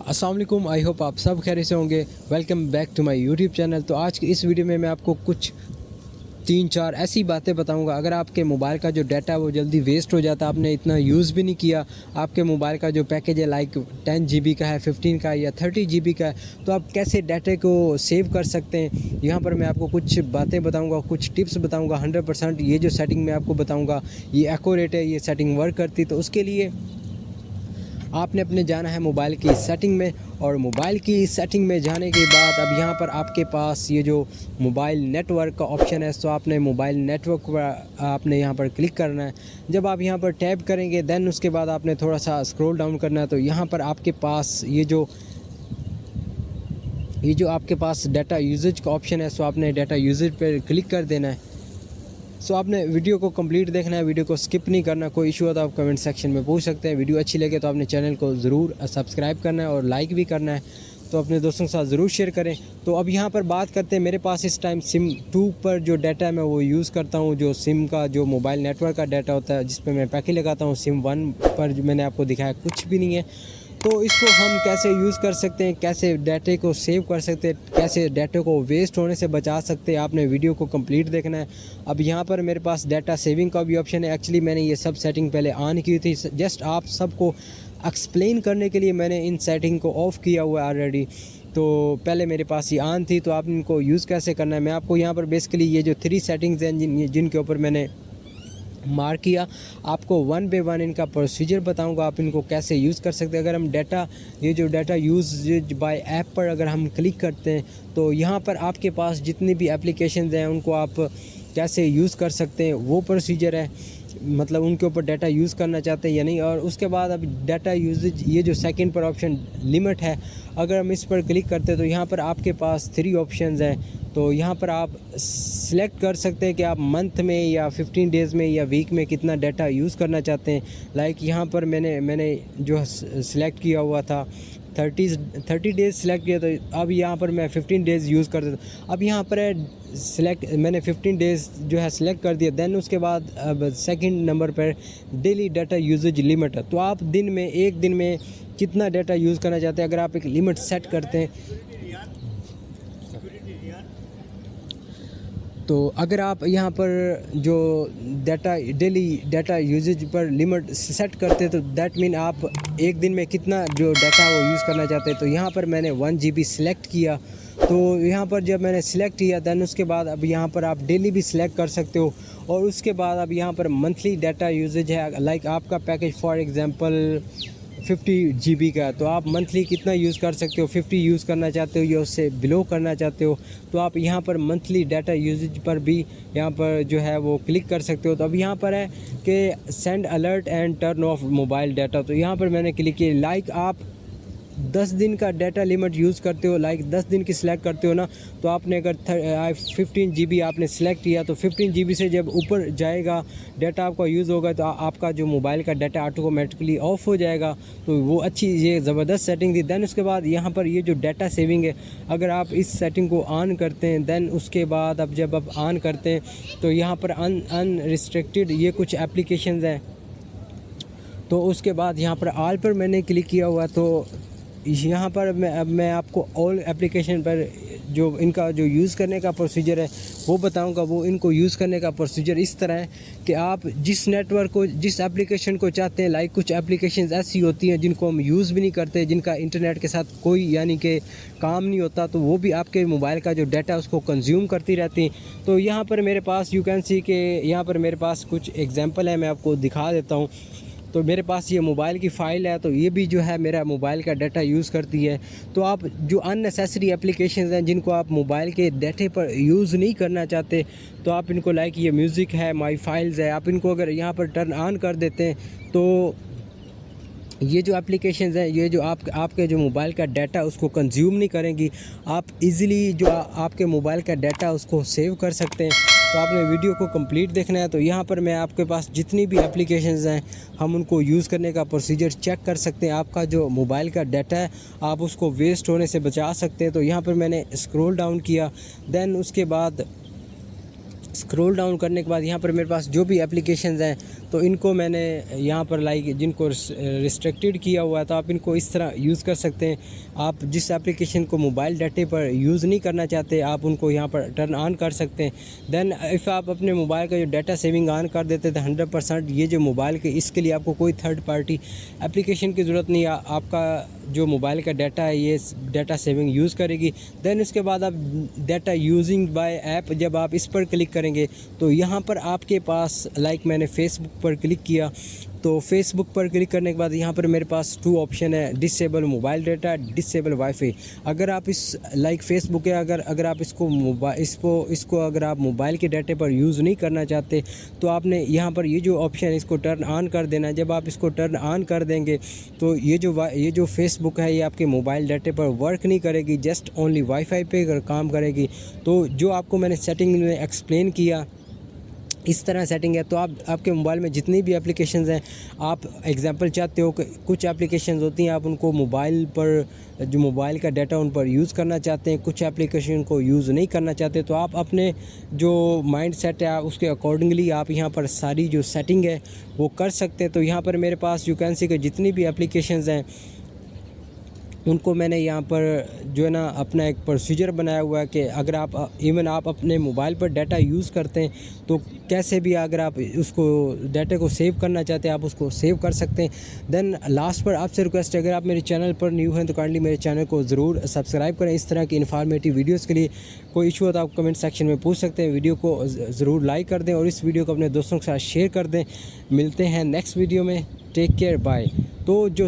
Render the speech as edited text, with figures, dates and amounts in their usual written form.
अस्सलाम वालेकुम। I hope आप सब खैरियत से होंगे। Welcome back to my YouTube channel. तो आज की इस वीडियो में मैं आपको कुछ 3-4 ऐसी बातें बताऊंगा। अगर आपके मोबाइल का जो डाटा है वो जल्दी वेस्ट हो जाता है, आपने इतना यूज़ भी नहीं किया, आपके मोबाइल का जो पैकेज है लाइक 10 GB का है, 15 का है या 30 GB का है, तो आप कैसे डाटे को सेव कर सकते हैं। यहाँ पर मैं आपको कुछ बातें बताऊंगा, कुछ टिप्स बताऊंगा। 100% ये जो सेटिंग मैं आपको बताऊँगा ये एक्यूरेट है, ये सेटिंग वर्क करती। तो उसके लिए आपने अपने जाना है मोबाइल की सेटिंग में, और मोबाइल की सेटिंग में जाने के बाद अब यहाँ पर आपके पास ये जो मोबाइल नेटवर्क का ऑप्शन है, तो आपने मोबाइल नेटवर्क पर आपने यहाँ पर क्लिक करना है। जब आप यहाँ पर टैप करेंगे देन उसके बाद आपने थोड़ा सा स्क्रॉल डाउन करना है। तो यहाँ पर आपके पास ये जो आपके पास डाटा यूजेज का ऑप्शन है, सो आपने डाटा यूजेज पर क्लिक कर देना है। सो आपने वीडियो को कंप्लीट देखना है, वीडियो को स्किप नहीं करना। कोई इशू हो तो आप कमेंट सेक्शन में पूछ सकते हैं। वीडियो अच्छी लगे तो आपने चैनल को ज़रूर सब्सक्राइब करना है और लाइक भी करना है। तो अपने दोस्तों के साथ ज़रूर शेयर करें। तो अब यहाँ पर बात करते हैं, मेरे पास इस टाइम सिम 2 पर जो डाटा है मैं वो यूज़ करता हूँ। जो सिम का जो मोबाइल नेटवर्क का डाटा होता है जिस पर मैं पैकेज लगाता हूँ, सिम 1 पर जो मैंने आपको दिखाया कुछ भी नहीं है। तो इसको हम कैसे यूज़ कर सकते हैं, कैसे डाटे को सेव कर सकते हैं, कैसे डाटे को वेस्ट होने से बचा सकते हैं, आपने वीडियो को कंप्लीट देखना है। अब यहाँ पर मेरे पास डाटा सेविंग का भी ऑप्शन है। एक्चुअली मैंने ये सब सेटिंग पहले ऑन की थी, जस्ट आप सबको एक्सप्लेन करने के लिए मैंने इन सेटिंग को ऑफ़ किया हुआ है ऑलरेडी। तो पहले मेरे पास ये ऑन थी, तो आप इनको यूज़ कैसे करना है मैं आपको यहाँ पर बेसिकली ये जो 3 सेटिंग्स हैं जिनके ऊपर मैंने मार्क किया, आपको 1 बाय 1 इनका प्रोसीजर बताऊंगा, आप इनको कैसे यूज़ कर सकते हैं। अगर हम डाटा ये जो डाटा यूज बाय ऐप पर अगर हम क्लिक करते हैं तो यहाँ पर आपके पास जितनी भी एप्लीकेशंस हैं उनको आप कैसे यूज़ कर सकते हैं वो प्रोसीजर है, मतलब उनके ऊपर डाटा यूज़ करना चाहते हैं या नहीं। और उसके बाद अब डाटा यूजेज ये जो सेकंड पर ऑप्शन लिमिट है, अगर हम इस पर क्लिक करते हैं तो यहाँ पर आपके पास 3 ऑप्शंस हैं। तो यहाँ पर आप सिलेक्ट कर सकते हैं कि आप मंथ में या 15 डेज़ में या वीक में कितना डाटा यूज़ करना चाहते हैं। लाइक यहाँ पर मैंने जो सिलेक्ट किया हुआ था 30 डेज़ सिलेक्ट किया, तो अब यहाँ पर मैं 15 डेज़ यूज़ कर देता हूँ। अब यहाँ पर है मैंने 15 डेज़ जो है सिलेक्ट कर दिया। देन उसके बाद अब सेकंड नंबर पर डेली डाटा यूजेज लिमिट है। तो आप एक दिन में कितना डाटा यूज़ करना चाहते हैं, अगर आप एक लिमिट सेट करते हैं तो अगर आप यहाँ पर जो डेली डाटा यूजेज पर लिमिट सेट करते हैं तो दैट मीन आप एक दिन में कितना जो डाटा वो यूज़ करना चाहते हैं। तो यहाँ पर मैंने 1 GB सिलेक्ट किया। तो यहाँ पर जब मैंने सिलेक्ट किया दैन उसके बाद अब यहाँ पर आप डेली भी सिलेक्ट कर सकते हो, और उसके बाद अब यहाँ पर मंथली डाटा यूजेज है। लाइक आपका पैकेज फॉर एग्ज़ाम्पल 50 GB का, तो आप मंथली कितना यूज़ कर सकते हो, 50 यूज़ करना चाहते हो या उससे बिलो करना चाहते हो, तो आप यहाँ पर मंथली डाटा यूजेज पर भी यहाँ पर जो है वो क्लिक कर सकते हो। तो अब यहाँ पर है कि send alert and turn off mobile data, तो यहाँ पर मैंने क्लिक किया। लाइक आप 10 दिन का डाटा लिमिट यूज़ करते हो, लाइक 10 दिन की सिलेक्ट करते हो ना, तो आपने अगर 15 GB आपने सिलेक्ट किया तो 15 GB से जब ऊपर जाएगा डाटा आपका यूज़ होगा तो आपका जो मोबाइल का डाटा ऑटोमेटिकली ऑफ हो जाएगा। तो वो अच्छी ये ज़बरदस्त सेटिंग थी। दैन उसके बाद यहाँ पर ये जो डाटा सेविंग है, अगर आप इस सेटिंग को ऑन करते हैं दैन उसके बाद अब जब आप ऑन करते हैं तो यहाँ पर अनरिस्ट्रिक्टेड ये कुछ एप्लीकेशंस हैं। तो उसके बाद यहाँ पर ऑल पर मैंने क्लिक किया हुआ, तो यहाँ पर मैं आपको ऑल एप्लीकेशन पर जो इनका जो यूज़ करने का प्रोसीजर है वो बताऊंगा। वो इनको यूज़ करने का प्रोसीजर इस तरह है कि आप जिस नेटवर्क को जिस एप्लीकेशन को चाहते हैं, लाइक कुछ एप्लीकेशंस ऐसी होती हैं जिनको हम यूज़ भी नहीं करते, जिनका इंटरनेट के साथ कोई यानी कि काम नहीं होता, तो वो भी आपके मोबाइल का जो डाटा उसको कंज्यूम करती रहती हैं। तो यहाँ पर मेरे पास यू कैन सी के यहाँ पर मेरे पास कुछ एग्जाम्पल है, मैं आपको दिखा देता हूँ। तो मेरे पास ये मोबाइल की फ़ाइल है, तो ये भी जो है मेरा मोबाइल का डाटा यूज़ करती है। तो आप जो अननेसेसरी एप्लीकेशंस हैं जिनको आप मोबाइल के डाटे पर यूज़ नहीं करना चाहते, तो आप इनको लाइक ये म्यूज़िक है, माई फाइल्स है, आप इनको अगर यहाँ पर टर्न ऑन कर देते हैं तो ये जो एप्लीकेशंस हैं ये जो आपके जो मोबाइल का डाटा उसको कंज्यूम नहीं करेंगी। आप इजीली जो आपके मोबाइल का डाटा उसको सेव कर सकते हैं। तो आपने वीडियो को कंप्लीट देखना है। तो यहाँ पर मैं आपके पास जितनी भी एप्लीकेशंस हैं हम उनको यूज़ करने का प्रोसीजर चेक कर सकते हैं। आपका जो मोबाइल का डाटा है आप उसको वेस्ट होने से बचा सकते हैं। तो यहाँ पर मैंने स्क्रॉल डाउन किया, देन उसके बाद स्क्रॉल डाउन करने के बाद यहाँ पर मेरे पास जो भी एप्लीकेशंस हैं तो इनको मैंने यहाँ पर लाइक जिनको रिस्ट्रिक्टेड किया हुआ है तो आप इनको इस तरह यूज़ कर सकते हैं। आप जिस एप्लीकेशन को मोबाइल डाटे पर यूज़ नहीं करना चाहते आप उनको यहाँ पर टर्न ऑन कर सकते हैं। देन इफ़ आप अपने मोबाइल का जो डाटा सेविंग ऑन कर देते थे 100% ये जो मोबाइल के इसके लिए आपको कोई थर्ड पार्टी एप्लीकेशन की ज़रूरत नहीं है। आपका जो मोबाइल का डाटा है ये डाटा सेविंग यूज़ करेगी। देन उसके बाद आप डाटा यूजिंग बाय ऐप जब आप इस पर क्लिक करेंगे तो यहाँ पर आपके पास लाइक मैंने फेसबुक पर क्लिक किया तो फेसबुक पर क्लिक करने के बाद यहाँ पर मेरे पास 2 ऑप्शन है, disable mobile data, disable wifi. अगर आप इस लाइक फेसबुक है अगर आप इसको अगर आप मोबाइल के डाटे पर यूज़ नहीं करना चाहते तो आपने यहाँ पर ये जो ऑप्शन है इसको टर्न ऑन कर देना है। जब आप इसको टर्न ऑन कर देंगे तो ये जो फेसबुक है ये आपके मोबाइल डाटे पर वर्क नहीं करेगी, जस्ट ओनली वाईफाई पे काम करेगी। तो जो आपको मैंने सेटिंग में एक्सप्लेन किया इस तरह सेटिंग है। तो आप आपके मोबाइल में जितनी भी एप्लीकेशंस हैं आप एग्जांपल चाहते हो कि कुछ एप्लीकेशंस होती हैं आप उनको मोबाइल पर जो मोबाइल का डाटा उन पर यूज़ करना चाहते हैं, कुछ एप्लीकेशन को यूज़ नहीं करना चाहते तो आप अपने जो माइंड सेट है उसके अकॉर्डिंगली आप यहाँ पर सारी जो सेटिंग है वो कर सकते हैं। तो यहाँ पर मेरे पास यू कैन सी कि जितनी भी एप्लीकेशंस हैं उनको मैंने यहाँ पर जो है ना अपना एक प्रोसीजर बनाया हुआ है कि अगर आप इवन आप अपने मोबाइल पर डाटा यूज़ करते हैं तो कैसे भी अगर आप उसको डाटा को सेव करना चाहते हैं आप उसको सेव कर सकते हैं। देन लास्ट पर आपसे रिक्वेस्ट है अगर आप मेरे चैनल पर न्यू हैं तो काइंडली मेरे चैनल को ज़रूर सब्सक्राइब करें। इस तरह की इन्फॉर्मेटिव वीडियोज़ के लिए कोई इशू हो तो आप कमेंट सेक्शन में पूछ सकते हैं। वीडियो को ज़रूर लाइक कर दें और इस वीडियो को अपने दोस्तों के साथ शेयर कर दें। मिलते हैं नेक्स्ट वीडियो में, टेक केयर, बाय। तो जो